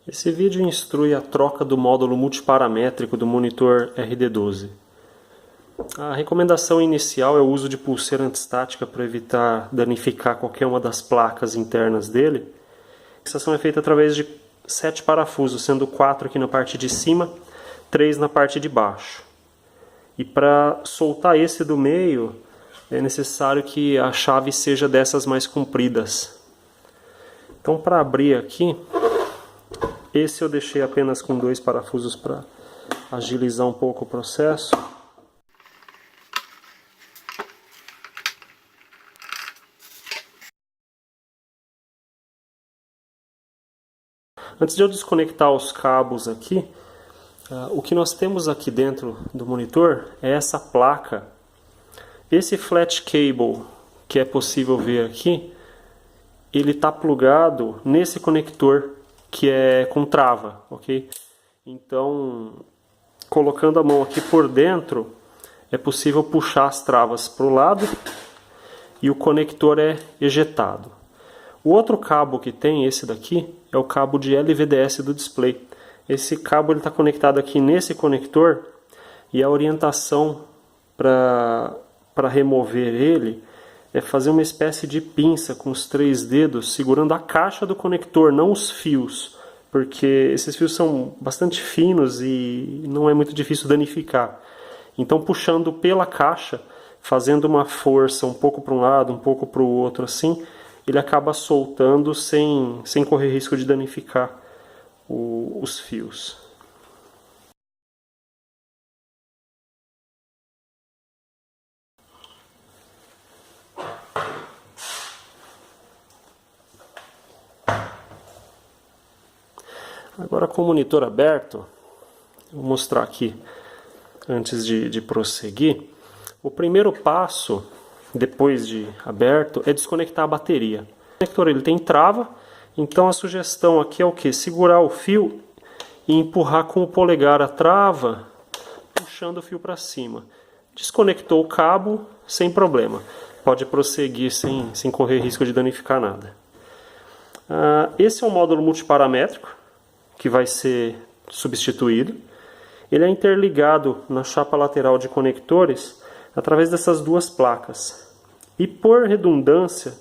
Esse vídeo instrui a troca do módulo multiparamétrico do monitor RD12. A recomendação inicial é o uso de pulseira antistática para evitar danificar qualquer uma das placas internas dele. A fixação é feita através de 7 parafusos, sendo 4 aqui na parte de cima, 3 na parte de baixo. E para soltar esse do meio, é necessário que a chave seja dessas mais compridas. Então, para abrir aqui, esse eu deixei apenas com 2 parafusos para agilizar um pouco o processo. Antes de eu desconectar os cabos aqui, o que nós temos aqui dentro do monitor é essa placa. Esse flat cable que é possível ver aqui, ele está plugado nesse conector que é com trava, ok? Então, colocando a mão aqui por dentro, é possível puxar as travas para o lado e o conector é ejetado. O outro cabo que tem, esse daqui, é o cabo de LVDS do display. Esse cabo está conectado aqui nesse conector e a orientação para remover ele é fazer uma espécie de pinça com os 3 dedos segurando a caixa do conector, não os fios, porque esses fios são bastante finos e não é muito difícil danificar. Então, puxando pela caixa, fazendo uma força um pouco para um lado, um pouco para o outro assim, ele acaba soltando sem correr risco de danificar os fios. Agora, com o monitor aberto, vou mostrar aqui antes de prosseguir. O primeiro passo, depois de aberto, é desconectar a bateria. O conector ele tem trava, então a sugestão aqui é o que? Segurar o fio e empurrar com o polegar a trava, puxando o fio para cima. Desconectou o cabo sem problema. Pode prosseguir sem correr risco de danificar nada. Esse é um módulo multiparamétrico que vai ser substituído. Ele é interligado na chapa lateral de conectores através dessas 2 placas. E por redundância,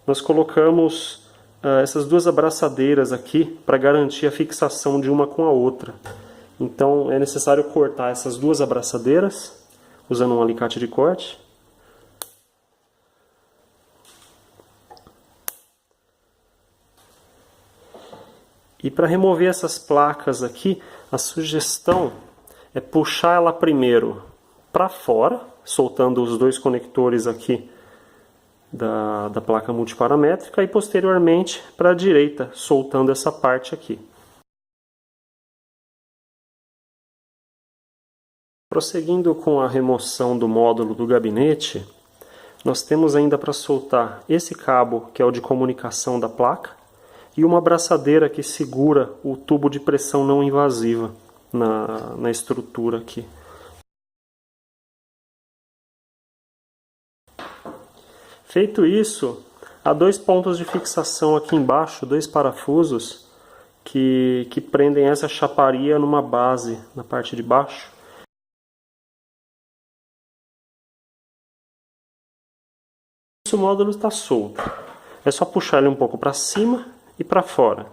nós colocamos essas 2 abraçadeiras aqui para garantir a fixação de uma com a outra. Então é necessário cortar essas 2 abraçadeiras usando um alicate de corte. E para remover essas placas aqui, a sugestão é puxar ela primeiro para fora, soltando os 2 conectores aqui da placa multiparamétrica, e posteriormente para a direita, soltando essa parte aqui. Prosseguindo com a remoção do módulo do gabinete, nós temos ainda para soltar esse cabo, que é o de comunicação da placa, e uma abraçadeira que segura o tubo de pressão não invasiva na estrutura aqui. Feito isso, há 2 pontos de fixação aqui embaixo, 2 parafusos que prendem essa chaparia numa base na parte de baixo. O módulo está solto. É só puxar ele um pouco para cima e para fora.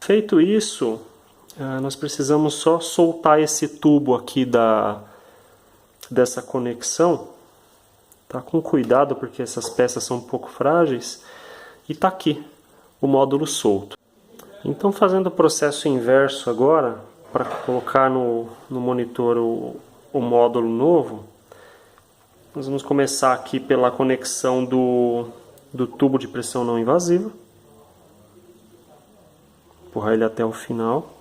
Feito isso, nós precisamos só soltar esse tubo aqui dessa conexão. Tá? Com cuidado, porque essas peças são um pouco frágeis. E está aqui o módulo solto. Então, fazendo o processo inverso agora, para colocar no monitor o módulo novo, nós vamos começar aqui pela conexão do tubo de pressão não invasiva. Empurrar ele até o final.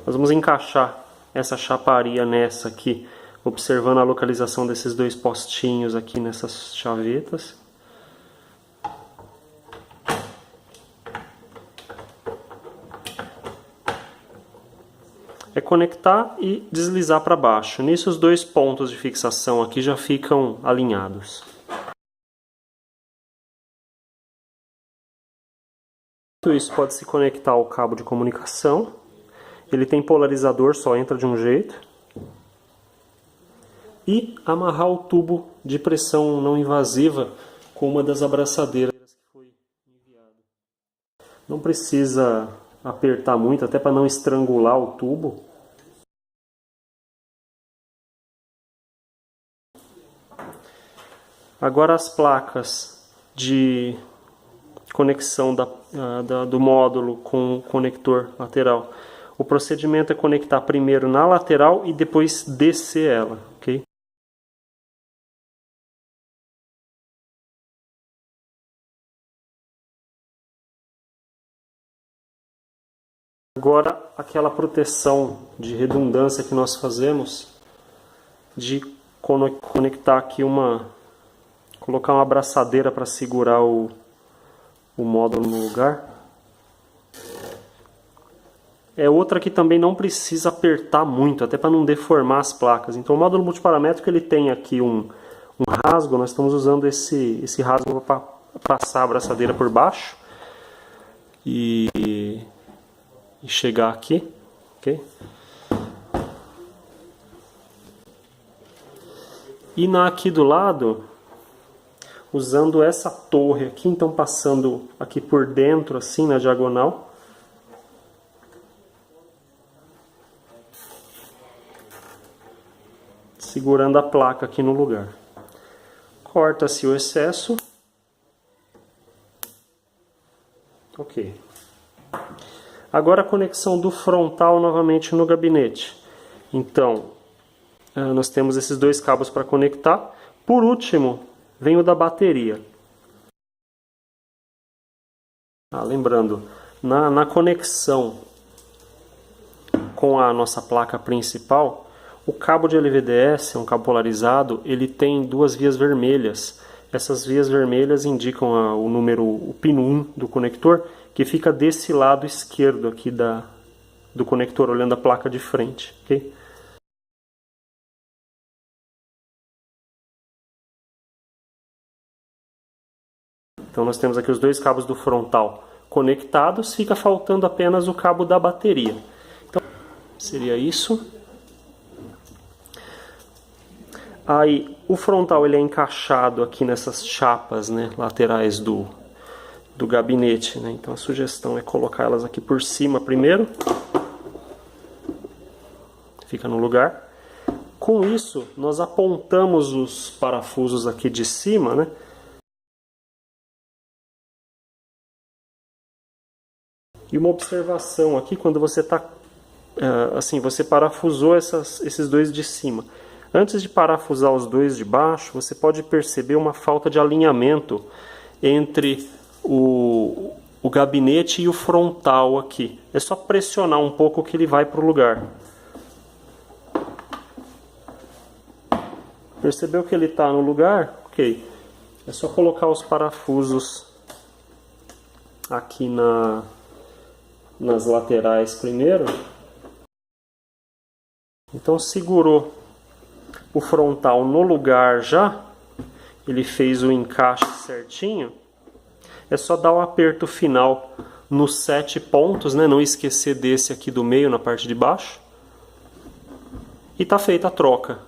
Nós vamos encaixar essa chaparia nessa aqui, observando a localização desses 2 postinhos aqui nessas chavetas. É conectar e deslizar para baixo. Nisso os 2 pontos de fixação aqui já ficam alinhados. Feito isso, pode se conectar ao cabo de comunicação. Ele tem polarizador, só entra de um jeito. E amarrar o tubo de pressão não invasiva com uma das abraçadeiras que foi enviada. Não precisa apertar muito, até para não estrangular o tubo. Agora as placas de conexão do módulo com o conector lateral. O procedimento é conectar primeiro na lateral e depois descer ela, ok? Agora, aquela proteção de redundância que nós fazemos, de conectar aqui colocar uma abraçadeira para segurar o módulo no lugar. É outra que também não precisa apertar muito, até para não deformar as placas. Então o módulo multiparamétrico ele tem aqui um rasgo, nós estamos usando esse rasgo para passar a abraçadeira por baixo e chegar aqui, ok? E aqui do lado, usando essa torre aqui, então passando aqui por dentro, assim, na diagonal. Segurando a placa aqui no lugar. Corta-se o excesso. Ok. Agora a conexão do frontal novamente no gabinete. Então, nós temos esses dois cabos para conectar. Por último, vem o da bateria. Lembrando, na conexão com a nossa placa principal, o cabo de LVDS, um cabo polarizado, ele tem duas vias vermelhas. Essas vias vermelhas indicam o pino 1 do conector, que fica desse lado esquerdo aqui do conector, olhando a placa de frente. Okay? Então nós temos aqui os dois cabos do frontal conectados, fica faltando apenas o cabo da bateria. Então seria isso. Aí o frontal ele é encaixado aqui nessas chapas, né, laterais do gabinete, né? Então a sugestão é colocar elas aqui por cima primeiro. Fica no lugar. Com isso nós apontamos os parafusos aqui de cima, né? E uma observação aqui, quando você está assim, você parafusou esses dois de cima. Antes de parafusar os dois de baixo, você pode perceber uma falta de alinhamento entre o gabinete e o frontal aqui. É só pressionar um pouco que ele vai para o lugar. Percebeu que ele está no lugar? Ok. É só colocar os parafusos aqui nas laterais primeiro. Então segurou o frontal no lugar já, ele fez o encaixe certinho, é só dar o aperto final nos 7 pontos, né? Não esquecer desse aqui do meio na parte de baixo, e está feita a troca.